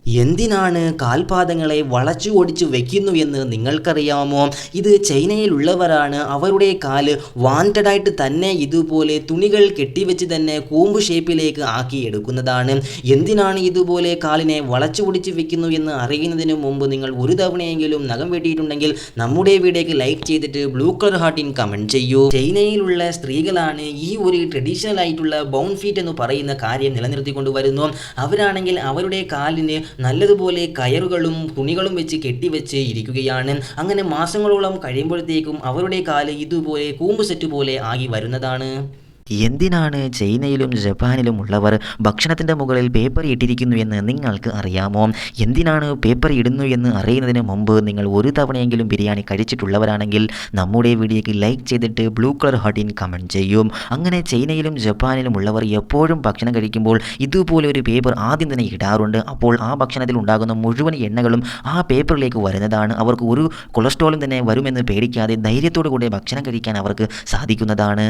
എന്തിനാണ് കാൽപാദങ്ങളെ വളച്ചു ഒടിച്ചു വെക്കുന്നു എന്ന് നിങ്ങൾക്കറിയാമോ? ഇത് ചൈനയിലുള്ളവരാണ് അവരുടെ കാല് വാണ്ടഡായിട്ട് തന്നെ ഇതുപോലെ തുണികൾ കെട്ടിവെച്ച് തന്നെ കൂമ്പ് ഷേപ്പിലേക്ക് ആക്കി എടുക്കുന്നതാണ്. എന്തിനാണ് ഇതുപോലെ കാലിനെ വളച്ചു ഒടിച്ചു വെക്കുന്നു എന്ന് അറിയുന്നതിന് മുമ്പ് നിങ്ങൾ ഒരു തവണയെങ്കിലും നഖം വെട്ടിയിട്ടുണ്ടെങ്കിൽ നമ്മുടെ വീഡിയോക്ക് ലൈക്ക് ചെയ്തിട്ട് ബ്ലൂ കളർ ഹാർട്ടിൻ കമൻറ്റ് ചെയ്യൂ. ചൈനയിലുള്ള സ്ത്രീകളാണ് ഈ ഒരു ട്രഡീഷണൽ ആയിട്ടുള്ള ബൗൺ ഫീറ്റ് എന്ന് പറയുന്ന കാര്യം നിലനിർത്തിക്കൊണ്ട് വരുന്നു. അവരാണെങ്കിൽ അവരുടെ കാലിന് നല്ലതുപോലെ കയറുകളും തുണികളും വെച്ച് കെട്ടിവെച്ച് ഇരിക്കുകയാണ്. അങ്ങനെ മാസങ്ങളോളം കഴിയുമ്പോഴത്തേക്കും അവരുടെ കാല് ഇതുപോലെ കൂമ്പ് സെറ്റ് പോലെ ആയി വരുന്നതാണ്. എന്തിനാണ് ചൈനയിലും ജപ്പാനിലും ഉള്ളവർ ഭക്ഷണത്തിൻ്റെ മുകളിൽ പേപ്പർ ഇട്ടിരിക്കുന്നു എന്ന് നിങ്ങൾക്ക് അറിയാമോ? എന്തിനാണ് പേപ്പർ ഇടുന്നു എന്ന് അറിയുന്നതിന് മുമ്പ് നിങ്ങൾ ഒരു തവണയെങ്കിലും ബിരിയാണി കഴിച്ചിട്ടുള്ളവരാണെങ്കിൽ നമ്മുടെ വീഡിയോയ്ക്ക് ലൈക്ക് ചെയ്തിട്ട് ബ്ലൂ കളർ ഹാർട്ടിൻ കമൻറ്റ് ചെയ്യും. അങ്ങനെ ചൈനയിലും ജപ്പാനിലും ഉള്ളവർ എപ്പോഴും ഭക്ഷണം കഴിക്കുമ്പോൾ ഇതുപോലെ ഒരു പേപ്പർ ആദ്യം തന്നെ ഇടാറുണ്ട്. അപ്പോൾ ആ ഭക്ഷണത്തിൽ ഉണ്ടാകുന്ന മുഴുവൻ എണ്ണകളും ആ പേപ്പറിലേക്ക് വരുന്നതാണ്. അവർക്ക് ഒരു കൊളസ്ട്രോളും തന്നെ വരുമെന്ന് പേടിക്കാതെ ധൈര്യത്തോടു കൂടി ഭക്ഷണം കഴിക്കാൻ അവർക്ക് സാധിക്കുന്നതാണ്.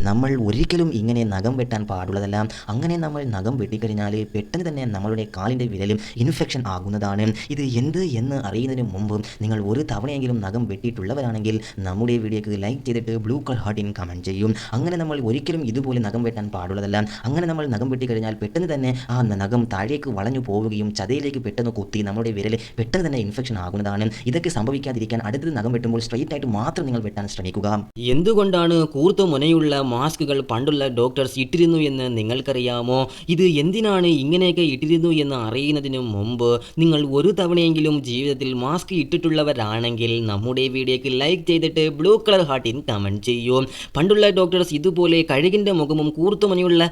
നമ്മൾ ഒരിക്കലും ഇങ്ങനെ നഖം വെട്ടാൻ പാടുള്ളതല്ല. അങ്ങനെ നമ്മൾ നഖം വെട്ടിക്കഴിഞ്ഞാൽ പെട്ടെന്ന് തന്നെ നമ്മളുടെ കാലിൻ്റെ വിരലും ഇൻഫെക്ഷൻ ആകുന്നതാണ്. ഇത് എന്ത് എന്ന് അറിയുന്നതിന് മുമ്പ് നിങ്ങൾ ഒരു തവണയെങ്കിലും നഖം വെട്ടിയിട്ടുള്ളവരാണെങ്കിൽ നമ്മുടെ വീഡിയോക്ക് ലൈക്ക് ചെയ്തിട്ട് ബ്ലൂ കളർ ഹാർട്ടിൻ കമൻറ്റ് ചെയ്യും. അങ്ങനെ നമ്മൾ ഒരിക്കലും ഇതുപോലെ നഖം വെട്ടാൻ പാടുള്ളതല്ല. അങ്ങനെ നമ്മൾ നഖം വെട്ടിക്കഴിഞ്ഞാൽ പെട്ടെന്ന് തന്നെ ആ നഖം താഴേക്ക് വളഞ്ഞു പോവുകയും ചതയിലേക്ക് പെട്ടെന്ന് കുത്തി നമ്മുടെ വിരൽ പെട്ടെന്ന് തന്നെ ഇൻഫെക്ഷൻ ആകുന്നതാണ്. ഇതൊക്കെ സംഭവിക്കാതിരിക്കാൻ അടുത്തത് നഖം വെട്ടുമ്പോൾ സ്ട്രെയിറ്റ് ആയിട്ട് മാത്രം നിങ്ങൾ വെട്ടാൻ ശ്രമിക്കുക. എന്തുകൊണ്ടാണ് കൂർത്ത മുനയുള്ള മാസ്കുകൾ പണ്ടുള്ള ഡോക്ടേഴ്സ് ഇട്ടിരുന്നു എന്ന് നിങ്ങൾക്കറിയാമോ? ഇത് എന്തിനാണ് ഇങ്ങനെയൊക്കെ ഇട്ടിരുന്നു എന്ന് അറിയുന്നതിന് മുമ്പ് നിങ്ങൾ ഒരു തവണയെങ്കിലും ജീവിതത്തിൽ മാസ്ക് ഇട്ടിട്ടുള്ളവരാണെങ്കിൽ നമ്മുടെ വീഡിയോക്ക് ലൈക്ക് ചെയ്തിട്ട് ബ്ലൂ കളർ ഹാർട്ടിൻ കമൻറ്റ് ചെയ്യൂ. പണ്ടുള്ള ഡോക്ടേഴ്സ് ഇതുപോലെ കഴുകിൻ്റെ മുഖമും കൂർത്തുമുനയുള്ള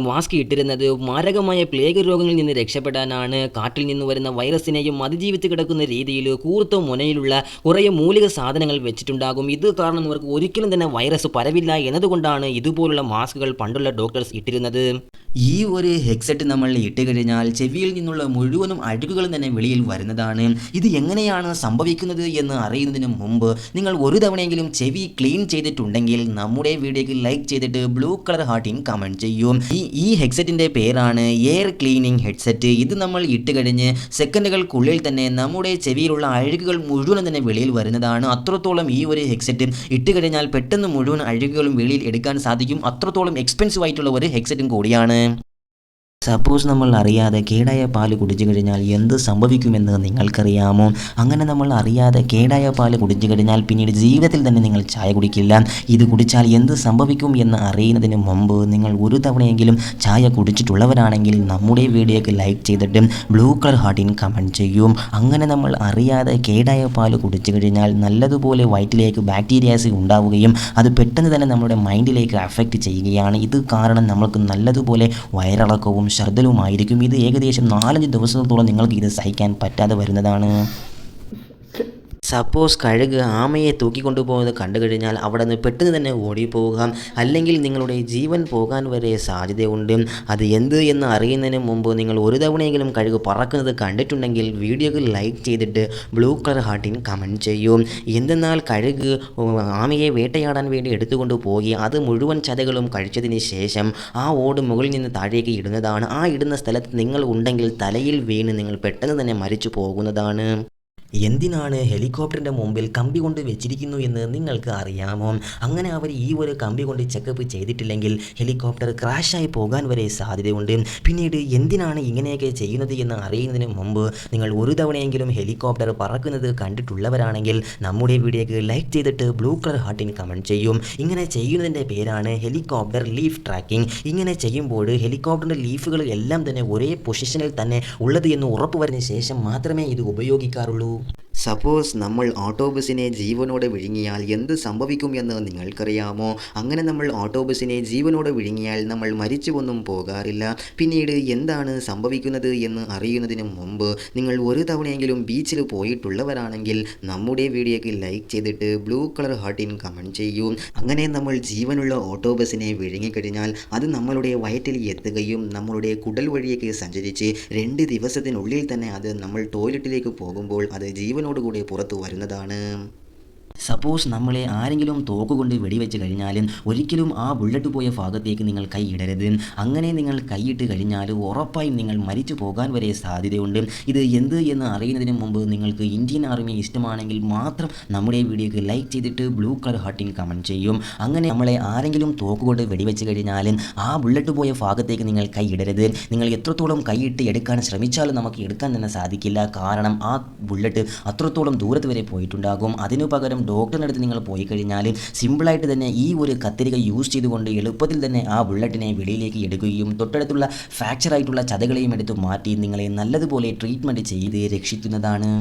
മാസ്ക് ഇട്ടിരുന്നത് മാരകമായ പ്ലേഗ് രോഗങ്ങളിൽ നിന്ന് രക്ഷപ്പെടാനാണ്. കാട്ടിൽ നിന്ന് വരുന്ന വൈറസിനെയും അതിജീവിച്ച് കിടക്കുന്ന രീതിയിൽ കൂർത്ത മുനയിലുള്ള കുറേ മൂലിക സാധനങ്ങൾ വെച്ചിട്ടുണ്ടാകും. ഇത് കാരണം ഇവർക്ക് ഒരിക്കലും തന്നെ വൈറസ് പരവില്ല എന്നതുകൊണ്ടാണ് ഇതുപോലുള്ള മാസ്കുകൾ പണ്ടുള്ള ഡോക്ടേഴ്സ് ഇട്ടിരുന്നത്. ഈ ഒരു ഹെഡ്സെറ്റ് നമ്മൾ ഇട്ട് കഴിഞ്ഞാൽ ചെവിയിൽ നിന്നുള്ള മുഴുവനും അഴുക്കുകളും തന്നെ വെളിയിൽ വരുന്നതാണ്. ഇത് എങ്ങനെയാണ് സംഭവിക്കുന്നത് എന്ന് അറിയുന്നതിന് മുമ്പ് നിങ്ങൾ ഒരു തവണയെങ്കിലും ചെവി ക്ലീൻ ചെയ്തിട്ടുണ്ടെങ്കിൽ നമ്മുടെ വീഡിയോക്ക് ലൈക്ക് ചെയ്തിട്ട് ബ്ലൂ കളർ ഹാർട്ടിൻ കമൻറ്റ് ചെയ്യും. ഈ ഹെഡ്സെറ്റിൻ്റെ പേരാണ് എയർ ക്ലീനിങ് ഹെഡ്സെറ്റ്. ഇത് നമ്മൾ ഇട്ട് കഴിഞ്ഞ് സെക്കൻഡുകൾക്കുള്ളിൽ തന്നെ നമ്മുടെ ചെവിയിലുള്ള അഴുക്കുകൾ മുഴുവനും തന്നെ വെളിയിൽ വരുന്നതാണ്. അത്രത്തോളം ഈ ഒരു ഹെഡ്സെറ്റ് ഇട്ട് കഴിഞ്ഞാൽ പെട്ടെന്ന് മുഴുവൻ അഴുക്കുകളും വെളിയിൽ എടുക്കാൻ സാധിക്കും. അത്രത്തോളം എക്സ്പെൻസീവ് ആയിട്ടുള്ള ഒരു ഹെഡ്സെറ്റും കൂടിയാണ്. സപ്പോസ് നമ്മൾ അറിയാതെ കേടായ പാല് കുടിച്ചു കഴിഞ്ഞാൽ എന്ത് സംഭവിക്കുമെന്ന് നിങ്ങൾക്കറിയാമോ? അങ്ങനെ നമ്മൾ അറിയാതെ കേടായ പാല് കുടിച്ചു കഴിഞ്ഞാൽ പിന്നീട് ജീവിതത്തിൽ തന്നെ നിങ്ങൾ ചായ കുടിക്കില്ല. ഇത് കുടിച്ചാൽ എന്ത് സംഭവിക്കും എന്ന് അറിയുന്നതിന് മുമ്പ് നിങ്ങൾ ഒരു തവണയെങ്കിലും ചായ കുടിച്ചിട്ടുള്ളവരാണെങ്കിൽ നമ്മുടെ വീഡിയോക്ക് ലൈക്ക് ചെയ്തിട്ട് ബ്ലൂ കളർ ഹാർട്ടിൻ കമൻറ്റ് ചെയ്യും. അങ്ങനെ നമ്മൾ അറിയാതെ കേടായ പാല് കുടിച്ചു കഴിഞ്ഞാൽ നല്ലതുപോലെ വയറ്റിലേക്ക് ബാക്ടീരിയാസ് ഉണ്ടാവുകയും അത് പെട്ടെന്ന് തന്നെ നമ്മുടെ മൈൻഡിലേക്ക് അഫക്റ്റ് ചെയ്യുകയാണ്. ഇത് കാരണം നമ്മൾക്ക് നല്ലതുപോലെ വയറിളക്കവും ഛർദ്ദലുമായിരിക്കും. ഇത് ഏകദേശം 4-5 ദിവസത്തോളം നിങ്ങൾക്ക് ഇത് സഹിക്കാൻ പറ്റാതെ വരുന്നതാണ്. സപ്പോസ് കഴുക് ആമയെ തൂക്കിക്കൊണ്ടുപോകുന്നത് കണ്ടു കഴിഞ്ഞാൽ അവിടെ നിന്ന് പെട്ടെന്ന് തന്നെ ഓടിപ്പോവുക, അല്ലെങ്കിൽ നിങ്ങളുടെ ജീവൻ പോകാൻ വരെ സാധ്യതയുണ്ട്. അത് എന്ത് എന്ന് അറിയുന്നതിന് മുമ്പ് നിങ്ങൾ ഒരു തവണയെങ്കിലും കഴുക് പറക്കുന്നത് കണ്ടിട്ടുണ്ടെങ്കിൽ വീഡിയോക്ക് ലൈക്ക് ചെയ്തിട്ട് ബ്ലൂ കളർ ഹാർട്ടിൻ കമൻറ്റ് ചെയ്യും. എന്തെന്നാൽ കഴുക് ആമയെ വേട്ടയാടാൻ വേണ്ടി എടുത്തുകൊണ്ട് പോയി അത് മുഴുവൻ ചതകളും കഴിച്ചതിന് ശേഷം ആ ഓട് മുകളിൽ നിന്ന് താഴേക്ക് ഇടുന്നതാണ്. ആ ഇടുന്ന സ്ഥലത്ത് നിങ്ങൾ ഉണ്ടെങ്കിൽ തലയിൽ വീണ് നിങ്ങൾ പെട്ടെന്ന് തന്നെ മരിച്ചു പോകുന്നതാണ്. എന്തിനാണ് ഹെലികോപ്റ്ററിൻ്റെ മുമ്പിൽ കമ്പി കൊണ്ട് വെച്ചിരിക്കുന്നു എന്ന് നിങ്ങൾക്ക് അറിയാമോ? അങ്ങനെ അവർ ഈ ഒരു കമ്പി കൊണ്ട് ചെക്കപ്പ് ചെയ്തിട്ടില്ലെങ്കിൽ ഹെലികോപ്റ്റർ ക്രാഷായി പോകാൻ വരെ സാധ്യതയുണ്ട്. പിന്നീട് എന്തിനാണ് ഇങ്ങനെയൊക്കെ ചെയ്യുന്നത് എന്ന് അറിയുന്നതിന് മുമ്പ് നിങ്ങൾ ഒരു തവണയെങ്കിലും ഹെലികോപ്റ്റർ പറക്കുന്നത് കണ്ടിട്ടുള്ളവരാണെങ്കിൽ നമ്മുടെ വീഡിയോക്ക് ലൈക്ക് ചെയ്തിട്ട് ബ്ലൂ കളർ ഹാർട്ടിൻ കമൻറ്റ് ചെയ്യും. ഇങ്ങനെ ചെയ്യുന്നതിൻ്റെ പേരാണ് ഹെലികോപ്റ്റർ ലീഫ് ട്രാക്കിംഗ്. ഇങ്ങനെ ചെയ്യുമ്പോൾ ഹെലികോപ്റ്ററിൻ്റെ ലീഫുകൾ എല്ലാം തന്നെ ഒരേ പൊസിഷനിൽ തന്നെ ഉള്ളത് എന്ന് ഉറപ്പുവരുന്ന ശേഷം മാത്രമേ ഇത് ഉപയോഗിക്കാറുള്ളൂ. സപ്പോസ് നമ്മൾ ഓട്ടോബസിനെ ജീവനോടെ വിഴുങ്ങിയാൽ എന്ത് സംഭവിക്കും എന്ന് നിങ്ങൾക്കറിയാമോ? അങ്ങനെ നമ്മൾ ഓട്ടോബസിനെ ജീവനോടെ വിഴുങ്ങിയാൽ നമ്മൾ മരിച്ചുവൊന്നും പോകാറില്ല. പിന്നീട് എന്താണ് സംഭവിക്കുന്നത് എന്ന് അറിയുന്നതിന് മുമ്പ് നിങ്ങൾ ഒരു തവണയെങ്കിലും ബീച്ചിൽ പോയിട്ടുള്ളവരാണെങ്കിൽ നമ്മുടെ വീഡിയോക്ക് ലൈക്ക് ചെയ്തിട്ട് ബ്ലൂ കളർ ഹാർട്ടിൻ കമൻറ്റ് ചെയ്യൂ. അങ്ങനെ നമ്മൾ ജീവനുള്ള ഓട്ടോബസിനെ വിഴുങ്ങിക്കഴിഞ്ഞാൽ അത് നമ്മളുടെ വയറ്റിൽ എത്തുകയും നമ്മളുടെ കുടൽ വഴിയേക്ക് സഞ്ചരിച്ച് 2 ദിവസത്തിനുള്ളിൽ തന്നെ അത് നമ്മൾ ടോയ്ലറ്റിലേക്ക് പോകുമ്പോൾ അത് ജീവനോടുകൂടി പുറത്തു വരുന്നതാണ്. സപ്പോസ് നമ്മളെ ആരെങ്കിലും തോക്കുകൊണ്ട് വെടിവെച്ച് കഴിഞ്ഞാലും ഒരിക്കലും ആ ബുള്ളറ്റ് പോയ ഭാഗത്തേക്ക് നിങ്ങൾ കൈ ഇടരുത്. അങ്ങനെ നിങ്ങൾ കൈയിട്ട് കഴിഞ്ഞാൽ ഉറപ്പായും നിങ്ങൾ മരിച്ചു പോകാൻ വരെ സാധ്യതയുണ്ട്. ഇത് എന്ത് എന്ന് അറിയുന്നതിന് മുമ്പ് നിങ്ങൾക്ക് ഇന്ത്യൻ ആർമി ഇഷ്ടമാണെങ്കിൽ മാത്രം നമ്മുടെ വീഡിയോക്ക് ലൈക്ക് ചെയ്തിട്ട് ബ്ലൂ കളർ ഹാർട്ടിങ് കമൻറ്റ് ചെയ്യും. അങ്ങനെ നമ്മളെ ആരെങ്കിലും തോക്കുകൊണ്ട് വെടിവെച്ച് കഴിഞ്ഞാലും ആ ബുള്ളറ്റ് പോയ ഭാഗത്തേക്ക് നിങ്ങൾ കൈ ഇടരുത്. നിങ്ങൾ എത്രത്തോളം കൈയിട്ട് എടുക്കാൻ ശ്രമിച്ചാലും നമുക്ക് എടുക്കാൻ തന്നെ സാധിക്കില്ല. കാരണം ആ ബുള്ളറ്റ് അത്രത്തോളം ദൂരത്ത് വരെ പോയിട്ടുണ്ടാകും. അതിനു പകരം ഡോക്ടറിൻ്റെ അടുത്ത് നിങ്ങൾ പോയി കഴിഞ്ഞാൽ സിമ്പിളായിട്ട് തന്നെ ഈ ഒരു കത്തിരിക യൂസ് ചെയ്തുകൊണ്ട് എളുപ്പത്തിൽ തന്നെ ആ ബുള്ളറ്റിനെ വെളിയിലേക്ക് എടുക്കുകയും തൊട്ടടുത്തുള്ള ഫ്രാക്ചർ ആയിട്ടുള്ള ചതകളെയും എടുത്ത് മാറ്റി നിങ്ങളെ നല്ലതുപോലെ ട്രീറ്റ്മെൻറ്റ് ചെയ്ത് രക്ഷിക്കുന്നതാണ്.